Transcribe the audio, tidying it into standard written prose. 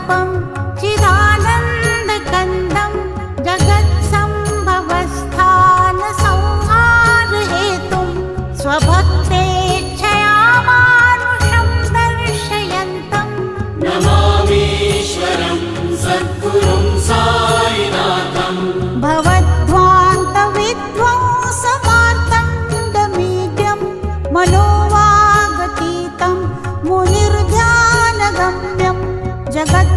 स्वरूपं चिदानन्दकन्दं जगत्सम्भवस्थानसंहारहेतुं स्वभक्तेच्छया मानुषं दर्शयन्तं नमामीश्वरं सद्गुरुं साईनाथं भवद्ध्वान्तविध्वंसमार्तण्डमीड्यं मनोवागतीतं मुनिर्ध्यानगम्यं जगत्